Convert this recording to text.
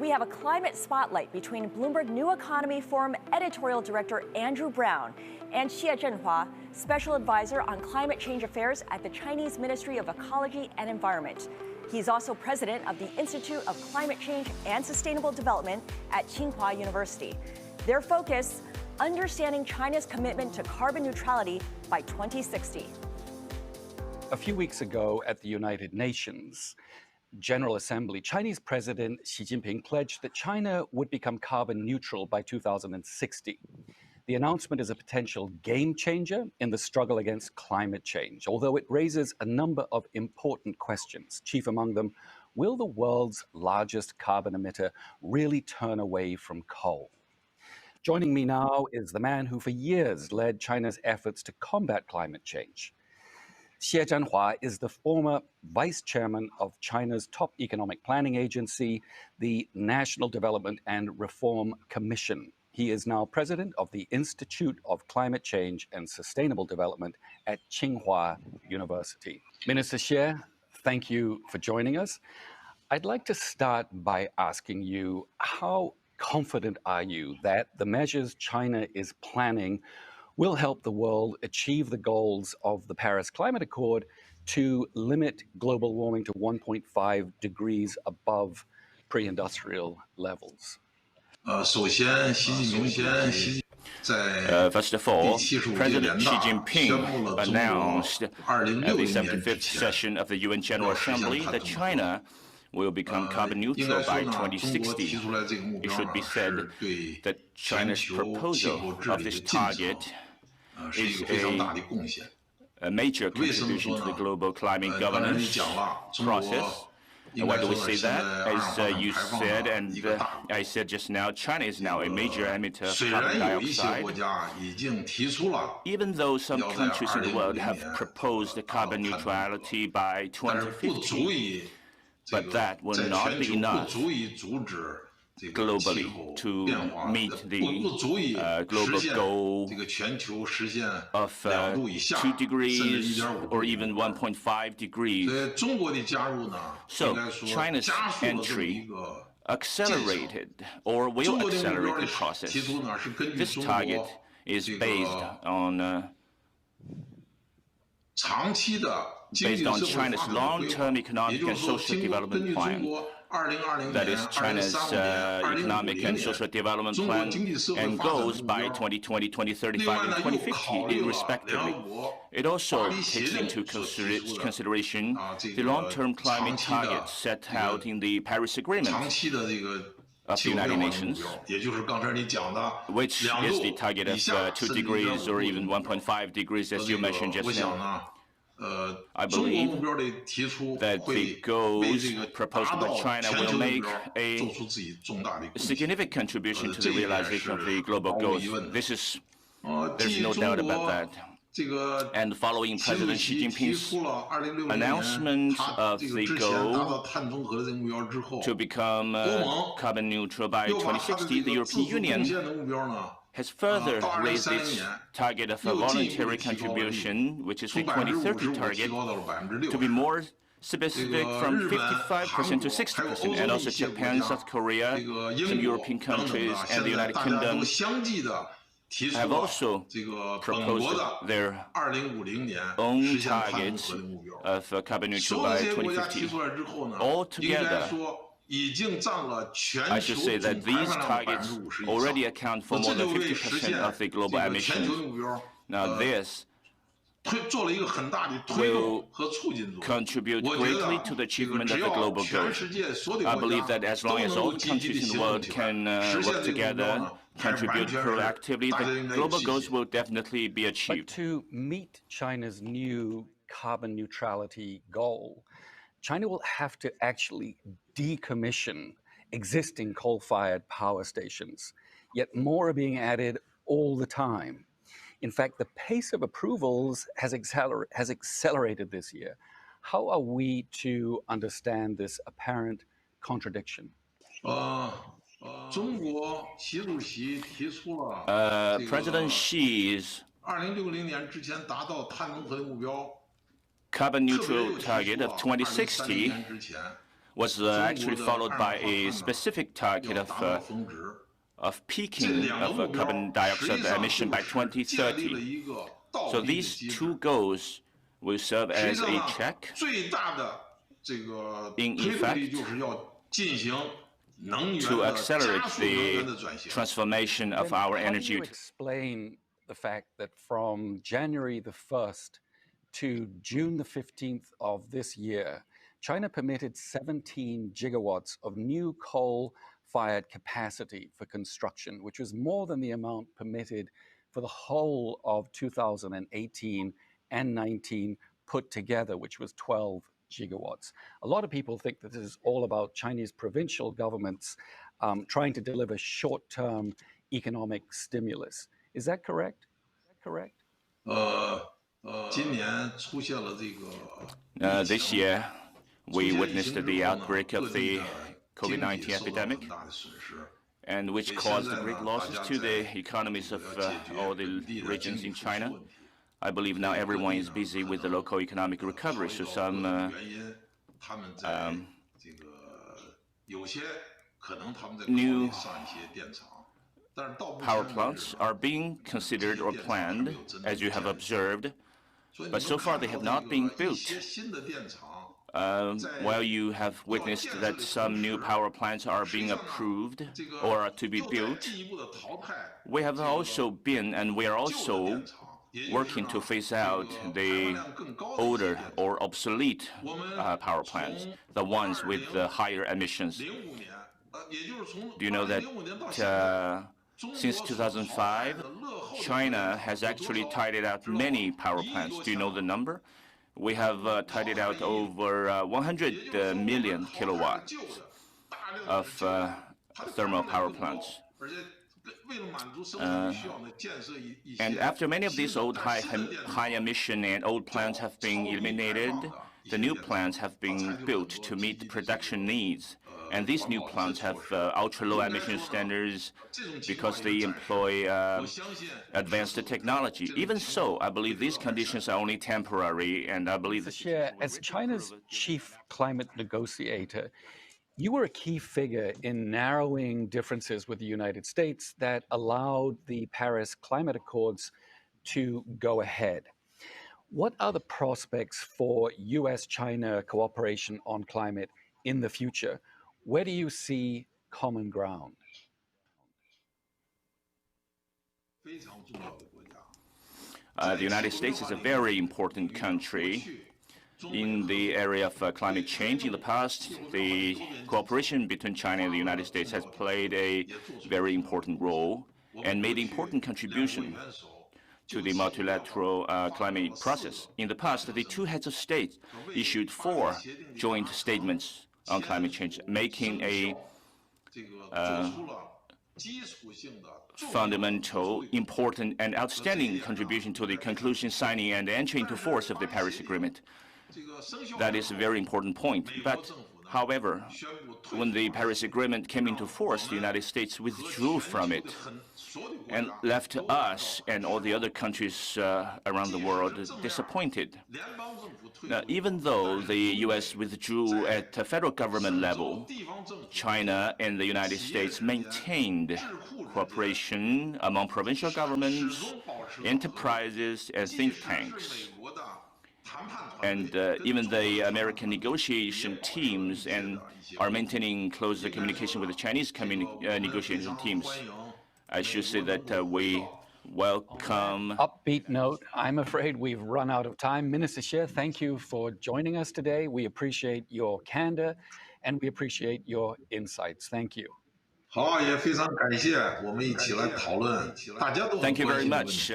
we have a climate spotlight between Bloomberg New Economy Forum editorial director Andrew Browne and Zhenhua, special advisor on climate change affairs at the Chinese Ministry of Ecology and Environment. He's also president of the Institute of Climate Change and Sustainable Development at Zhenhua University. Their focus, understanding China's commitment to carbon neutrality by 2060. A few weeks ago at the United Nations General Assembly, Chinese President Xi Jinping pledged that China would become carbon neutral by 2060. The announcement is a potential game changer in the struggle against climate change, although it raises a number of important questions. Chief among them, will the world's largest carbon emitter really turn away from coal? Joining me now is the man who for years led China's efforts to combat climate change. Zhenhua is the former vice chairman of China's top economic planning agency, the National Development and Reform Commission. He is now president of the Institute of Climate Change and Sustainable Development at Tsinghua University. Minister Xie, thank you for joining us. I'd like to start by asking you, how confident are you that the measures China is planning will help the world achieve the goals of the Paris Climate Accord to limit global warming to 1.5 degrees above pre-industrial levels? First of all, President Xi Jinping announced at the 75th session of the UN General Assembly that China will become carbon neutral by 2060. It should be said that China's proposal of this target is a major contribution to the global climate governance process. And why do we say that? As you said, and I said just now, China is now a major emitter of carbon dioxide. Even though some countries in the world have proposed carbon neutrality by 2050, but that will not be enough globally to meet the global goal of 2 degrees or even 1.5 degrees. So China's entry accelerated or will accelerate the process. This target is based on China's long-term economic and social development plan. That is China's economic and social development plan and goals by 2020, 2035, and 2050, respectively. It also takes into consideration the long-term climate targets set out in the Paris Agreement of the United Nations, which is the target of 2 degrees or even 1.5 degrees, as you mentioned just now. I believe that the goals proposed by China will make a significant contribution to the realization of the global goals. There's no doubt about that. And following President Xi Jinping's announcement of the goal to become carbon neutral by 2060, the European Union has further raised its target of a voluntary contribution, which is the 2030 target, to be more specific from 55% to 60%. And also Japan, South Korea, some European countries, and the United Kingdom have also proposed their own targets of carbon neutral by 2050. Altogether, I should say that these targets already account for more than 50% of the global emissions. Now, this will contribute greatly to the achievement of the global goals. I believe that as long as all the countries in the world can work together, contribute proactively, the global goals will definitely be achieved. But to meet China's new carbon neutrality goal, China will have to actually decommission existing coal-fired power stations, yet more are being added all the time. In fact, the pace of approvals has accelerated this year. How are we to understand this apparent contradiction? President Xi's carbon neutral target of 2060 was actually followed by a specific target of peaking of carbon dioxide emission by 2030. So these two goals will serve as a check, in effect, to accelerate the transformation of our energy. How do you explain the fact that from January the 1st to June the 15th of this year, China permitted 17 gigawatts of new coal-fired capacity for construction, which was more than the amount permitted for the whole of 2018 and 19 put together, which was 12 gigawatts. A lot of people think that this is all about Chinese provincial governments trying to deliver short-term economic stimulus. Is that correct? This year, we witnessed the outbreak of the COVID-19 epidemic, and which caused great losses to the economies of all the regions in China. I believe now everyone is busy with the local economic recovery, so some new power plants are being considered or planned, as you have observed, but so far they have not been built. While you have witnessed that some new power plants are being approved or are to be built, we have also been and we are also working to phase out the older or obsolete power plants, the ones with the higher emissions. Do you know that since 2005, China has actually tidied out many power plants? Do you know the number? We have tidied out over 100 million kilowatts of thermal power plants. And after many of these old high emission and old plants have been eliminated, the new plants have been built to meet production needs. And these new plants have ultra-low emission standards because they employ advanced technology. Even so, I believe these conditions are only temporary, and I believe that as China's chief climate negotiator, you were a key figure in narrowing differences with the United States that allowed the Paris Climate Accords to go ahead. What are the prospects for US-China cooperation on climate in the future? Where do you see common ground? The United States is a very important country in the area of climate change. In the past, the cooperation between China and the United States has played a very important role and made important contribution to the multilateral climate process. In the past, the two heads of state issued 4 joint statements on climate change, making a fundamental, important, and outstanding contribution to the conclusion, signing, and entry into force of the Paris Agreement. That is a very important point. But, however, when the Paris Agreement came into force, the United States withdrew from it and left us and all the other countries around the world disappointed. Now, even though the U.S. withdrew at the federal government level, China and the United States maintained cooperation among provincial governments, enterprises, and think tanks. And even the American negotiation teams are maintaining close communication with the Chinese negotiation teams. I should say that we welcome. Upbeat note. I'm afraid we've run out of time. Minister Xie, thank you for joining us today. We appreciate your candor and we appreciate your insights. Thank you. Thank you very much.